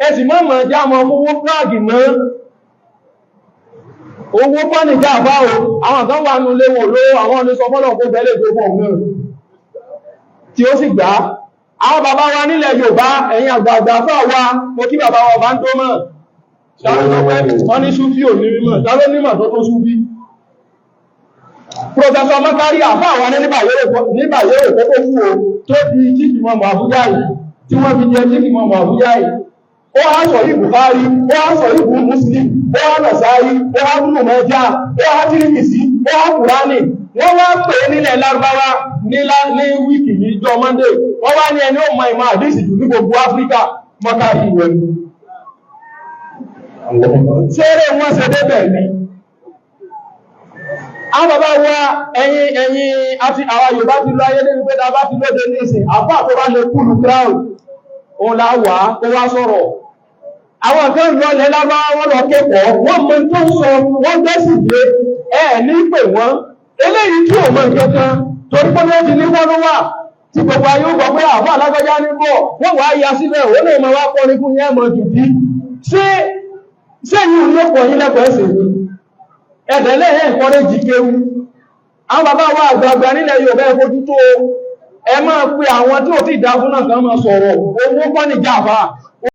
ẹ̀sì mọ́mọ̀ já mọ́ owó fúláàgì náà owó pánìjà àbá o àwọn kan wà nù léwò ló àwọn ní sọfọ́lọ̀ kó bẹ́lẹ̀ tó pọ̀ náà tí ó sì gbá àwọn bàbá wa nílẹ̀ Yorùbá ẹ̀yin àgbààgbà fà wá mo kí bàbá wa bá ń tó mọ̀ wọ́n ní súfí ò ní mímọ̀ tá ló nímọ̀ tó tó súfí Professor Makari àfà wá ní nígbà yóò kó tó kú o tó di jíkì mọ́mọ̀ Àbújá yìí tí wọ́n fi jẹ jíkì mọ́mọ̀ Àbújá yìí ó wá sọ yìí Bukhari ó wá sọ yìí Muslim ó wá Nasai ó wá búrú mẹ́jà ó wá Tirmidhi ó wá Kùránì wọ́n wá pè nílẹ̀ Lárúbáwá ní wíkì yìí jọ Monday wọ́n wá ní ẹni ó mọ ìmọ̀ àdísì jù ní gbogbo Áfíríkà Makari ìwẹ̀ ṣeré wọ́n ṣe débẹ̀ ní àwọn bàbá wa ẹ̀yìn àti àwọn Yorùbá ti lọ ayé lórí pé ta bá ti lóde ní ìsìn àpá tó bá lè kúlù crowd òun láwà tó wá sọ̀rọ̀ àwọn kan lọlẹ̀ lábá wọ́n lọ kẹ́kọ̀ọ́ wọ́n mọ̀ tó sọ wọ́n gbẹ́sì dé ẹ̀ ní pè wọ́n eléyìí tí ò mọ̀ nǹkan torí pé wọ́n ti ní wọ́n ló wà tí gbogbo ayé ó gbọ́ pé àbá alágbájá ní bọ̀ wọ́n wá ya sílẹ̀ ó lè mọ̀ wá kọ́ ní fún yẹn mọ̀ jùdí ṣé yìí ló pọ̀ yín lẹ́kọ̀ọ́ ẹ̀sìn ni ẹ̀dẹ̀lẹ́ ẹ̀ kọ́rẹ́ jí kéwú àwọn bàbá wa àgbààgbà nílẹ̀ Yorùbá ẹ fojú tó ẹ máa pe àwọn tí ò tí ìdá fún náà kan máa sọ̀rọ̀ owó kọ́ ní jàfà